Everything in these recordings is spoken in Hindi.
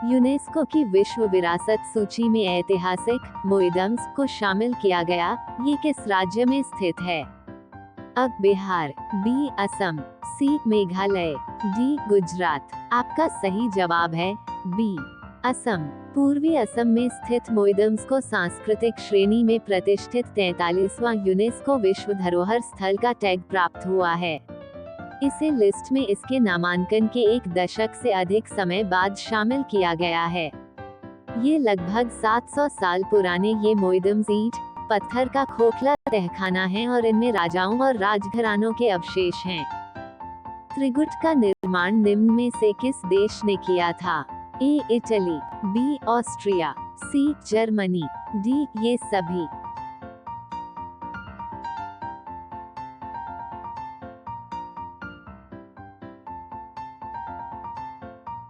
यूनेस्को की विश्व विरासत सूची में ऐतिहासिक म्यूजियम्स को शामिल किया गया। ये किस राज्य में स्थित है? अब बिहार, बी असम, सी मेघालय, डी गुजरात। आपका सही जवाब है बी असम। पूर्वी असम में स्थित म्यूजियम्स को सांस्कृतिक श्रेणी में प्रतिष्ठित 43वां यूनेस्को विश्व धरोहर स्थल का टैग प्राप्त हुआ है। इसे लिस्ट में इसके नामांकन के एक दशक से अधिक समय बाद शामिल किया गया है। ये लगभग 700 साल पुराने ये म्यूजियम्स ईंट पत्थर का खोखला तहखाना है और इनमें राजाओं और राजघरानों के अवशेष हैं। त्रिगुट का निर्माण निम्न में से किस देश ने किया था? A Italy, B Austria, C Germany, D ये सभी।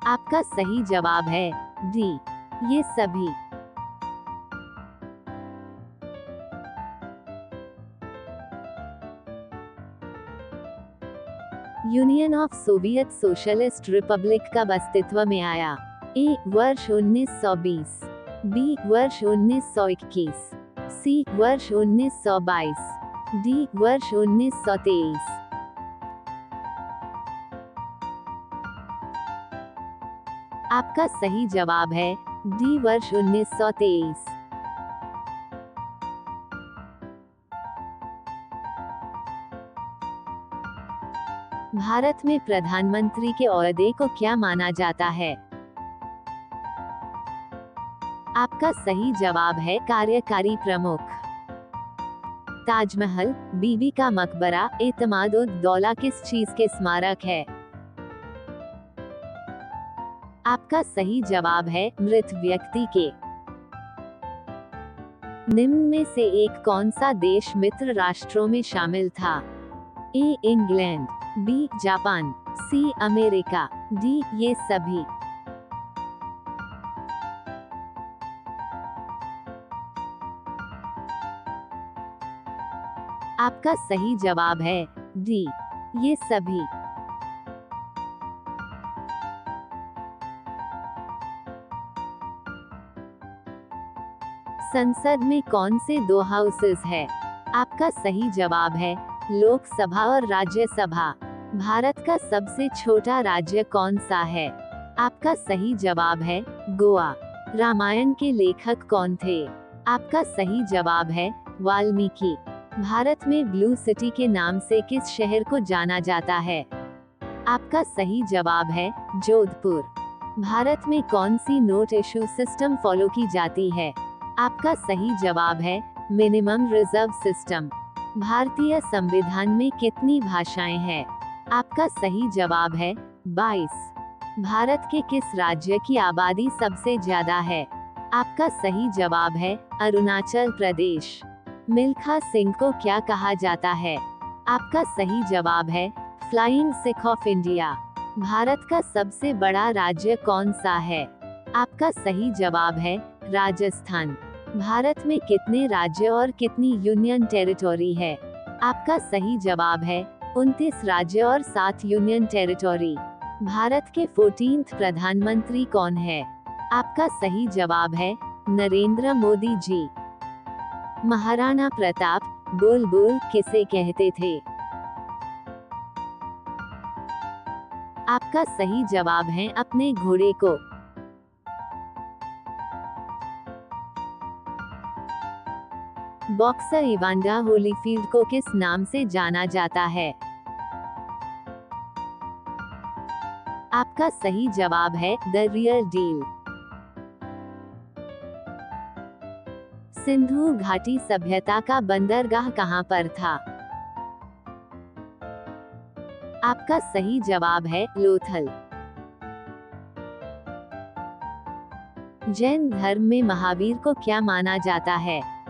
आपका सही जवाब है डी ये सभी। Union of Soviet Socialist Republic कब अस्तित्व में आया? ए वर्ष 1920, बी वर्ष 1921, सी वर्ष 1922, डी वर्ष 1923। आपका सही जवाब है डी वर्ष 1923। भारत में प्रधानमंत्री के ओहदे को क्या माना जाता है? आपका सही जवाब है कार्यकारी प्रमुख। ताजमहल, बीबी का मकबरा, एतमाद-उद-दौला किस चीज के स्मारक है? आपका सही जवाब है मृत व्यक्ति के। निम्न में से एक कौन सा देश मित्र राष्ट्रों में शामिल था? A England, B Japan, C America, D ये सभी। आपका सही जवाब है डी ये सभी। संसद में कौन से दो हाउसेस है? आपका सही जवाब है लोकसभा और राज्यसभा। भारत का सबसे छोटा राज्य कौन सा है? आपका सही जवाब है गोवा। रामायण के लेखक कौन थे? आपका सही जवाब है वाल्मीकि। भारत में ब्लू सिटी के नाम से किस शहर को जाना जाता है? आपका सही जवाब है जोधपुर। भारत में कौन सी नोट इशू सिस्टम फॉलो की जाती है? आपका सही जवाब है मिनिमम रिजर्व सिस्टम। भारतीय संविधान में कितनी भाषाएं हैं? आपका सही जवाब है 22। भारत के किस राज्य की आबादी सबसे ज्यादा है? आपका सही जवाब है अरुणाचल प्रदेश। मिल्खा सिंह को क्या कहा जाता है? आपका सही जवाब है flying Sikh of India. Bharat का सबसे बड़ा राज्य कौन सा है? आपका सही जवाब है राजस्थान। भारत में कितने राज्य और कितनी यूनियन टेरिटोरी है? आपका सही जवाब है 29 राज्य और 7 यूनियन टेरिटोरी। भारत के 14th प्रधानमंत्री कौन है? आपका सही जवाब है नरेंद्र मोदी जी। महाराणा प्रताप बुलबुल किसे कहते थे? आपका सही जवाब है अपने घोड़े को। बॉक्सर इवांडर होलीफील्ड को किस नाम से जाना जाता है? आपका सही जवाब है द रियल डील। सिंधु घाटी सभ्यता का बंदरगाह कहां पर था? आपका सही जवाब है लोथल। जैन धर्म में महावीर को क्या माना जाता है?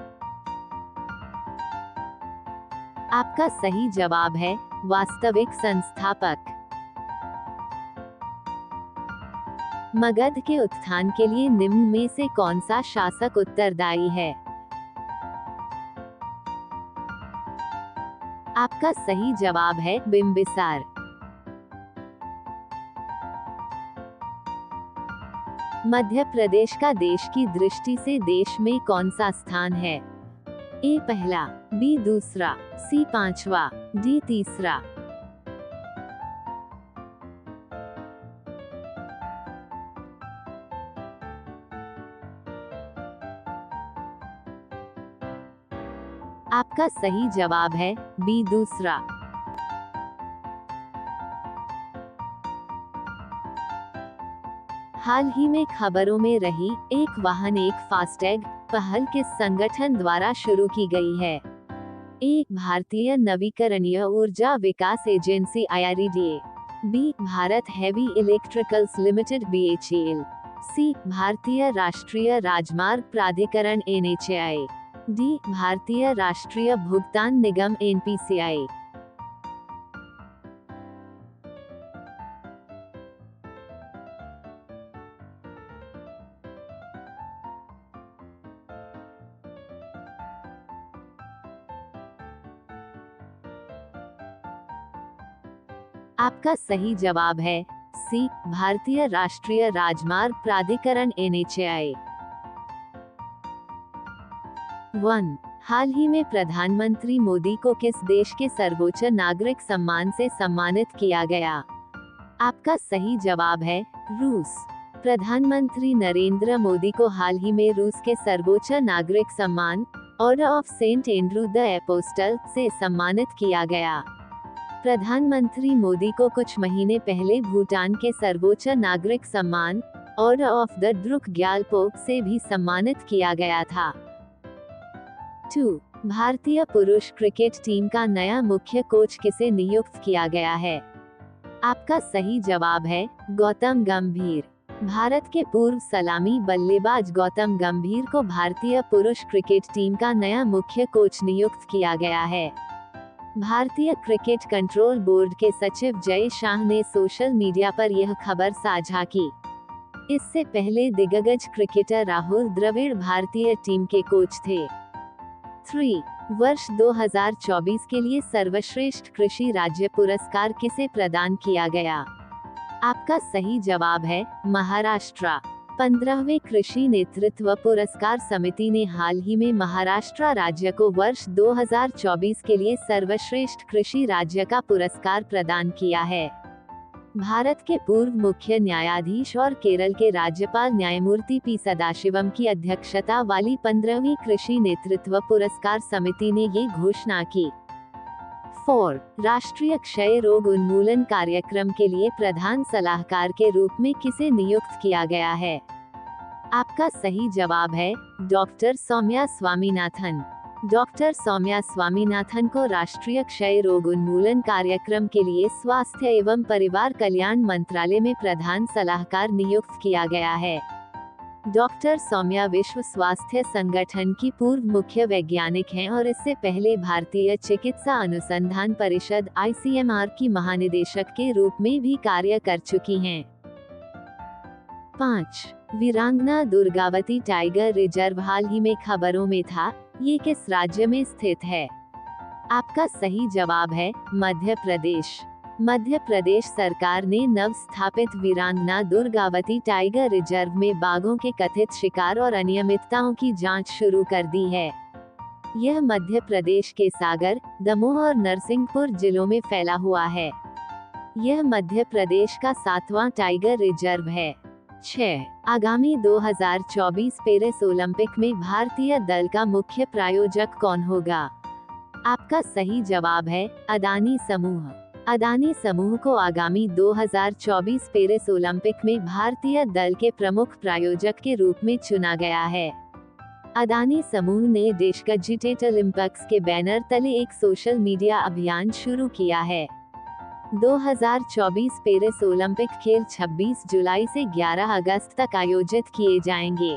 आपका सही जवाब है वास्तविक संस्थापक। मगध के उत्थान के लिए निम्न में से कौन सा शासक उत्तरदायी है? आपका सही जवाब है बिम्बिसार। मध्य प्रदेश का देश की दृष्टि से देश में कौन सा स्थान है? ए पहला, बी दूसरा, सी पांचवा, डी तीसरा। आपका सही जवाब है बी दूसरा। हाल ही में खबरों में रही एक वाहन एक फास्टैग पहल किस संगठन द्वारा शुरू की गई है? ए भारतीय नवीकरणीय ऊर्जा विकास agency IREDA, B Bharat heavy electricals limited BHEL, C भारतीय राष्ट्रीय राजमार्ग प्राधिकरण NHAI, डी भारतीय राष्ट्रीय भुगतान निगम NPCI। आपका सही जवाब है सी भारतीय राष्ट्रीय राजमार्ग प्राधिकरण NHAI। 1. हाल ही में प्रधानमंत्री मोदी को किस देश के सर्वोच्च नागरिक सम्मान से सम्मानित किया गया? आपका सही जवाब है रूस। प्रधानमंत्री नरेंद्र मोदी को हाल ही में रूस के सर्वोच्च नागरिक सम्मान Order of Saint Andrew the Apostle से सम्मानित किया गया। प्रधानमंत्री मोदी को कुछ महीने पहले भूटान के सर्वोच्च नागरिक सम्मान Order of the Druk Gyalpo से भी सम्मानित किया गया था। 2. भारतीय पुरुष क्रिकेट टीम का नया मुख्य कोच किसे नियुक्त किया गया है? आपका सही जवाब है गौतम गंभीर। भारत के पूर्व सलामी बल्लेबाज गौतम गंभीर को भारतीय पुरुष क्रिकेट टीम का नया मुख्य कोच नियुक्त किया गया है। भारतीय क्रिकेट कंट्रोल बोर्ड के सचिव जय शाह ने सोशल मीडिया पर यह खबर साझा की। इससे पहले दिग्गज क्रिकेटर राहुल द्रविड़ भारतीय टीम के कोच थे। 3. वर्ष 2024 के लिए सर्वश्रेष्ठ कृषि राज्य पुरस्कार किसे प्रदान किया गया? आपका सही जवाब है महाराष्ट्र। 15वें कृषि नेतृत्व पुरस्कार समिति ने हाल ही में महाराष्ट्र राज्य को वर्ष 2024 के लिए सर्वश्रेष्ठ कृषि राज्य का पुरस्कार प्रदान किया है। भारत के पूर्व मुख्य न्यायाधीश और केरल के राज्यपाल न्यायमूर्ति पी सदाशिवम की अध्यक्षता वाली 15वीं कृषि नेतृत्व पुरस्कार समिति ने ये घोषणा की। 4. राष्ट्रीय क्षय रोग उन्मूलन कार्यक्रम के लिए प्रधान सलाहकार के रूप में किसे नियुक्त किया गया है? आपका सही जवाब है डॉक्टर सौम्या स्वामीनाथन। डॉक्टर सौम्या स्वामीनाथन को राष्ट्रीय क्षय रोग उन्मूलन कार्यक्रम के लिए स्वास्थ्य एवं परिवार कल्याण मंत्रालय में प्रधान सलाहकार नियुक्त किया गया है। डॉक्टर सौम्या विश्व स्वास्थ्य संगठन की पूर्व मुख्य वैज्ञानिक हैं और इससे पहले भारतीय चिकित्सा अनुसंधान परिषद ICMR की महानिदेशक के रूप में भी कार्य कर चुकी हैं। 5. वीरांगना दुर्गावती टाइगर रिजर्व हाल ही में खबरों में था, ये किस राज्य में स्थित है? आपका सही जवाब है मध्य प्रदेश। मध्य प्रदेश सरकार ने नव स्थापित वीरांगना दुर्गावती टाइगर रिजर्व में बाघों के कथित शिकार और अनियमितताओं की जांच शुरू कर दी है। यह मध्य प्रदेश के सागर, दमोह और नरसिंहपुर जिलों में फैला हुआ है। यह मध्य प्रदेश का 7वां टाइगर रिजर्व है। 6. आगामी 2024 पेरिस ओलंपिक में भारतीय दल का मुख्य प्रायोजक कौन होगा? आपका सही जवाब है अदानी समूह। अदानी समूह को आगामी 2024 पेरिस ओलंपिक में भारतीय दल के प्रमुख प्रायोजक के रूप में चुना गया है। अदानी समूह ने डिजिटल ओलंपिक्स के बैनर तले एक सोशल मीडिया अभियान शुरू किया है। 2024 पेरिस ओलंपिक खेल 26 जुलाई से 11 अगस्त तक आयोजित किए जाएंगे।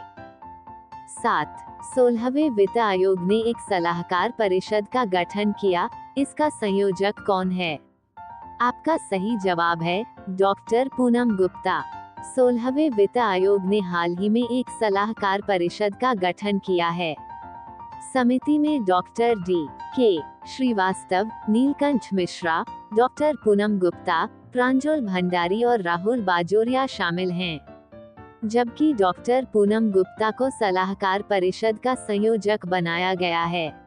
7. 16वें वित्त आयोग ने एक सलाहकार परिषद का गठन किया, इसका संयोजक कौन है? आपका सही जवाब है डॉक्टर पूनम गुप्ता। 16वें वित्त आयोग ने हाल ही में एक सलाहकार परिषद का गठन किया है। समिति में doctor D.K. Shrivastava, Neelkanth Mishra, doctor Poonam Gupta, Pranjal Bhandari और राहुल बाजोरिया शामिल हैं। जबकि डॉक्टर पूनम गुप्ता को सलाहकार परिषद का संयोजक बनाया गया है।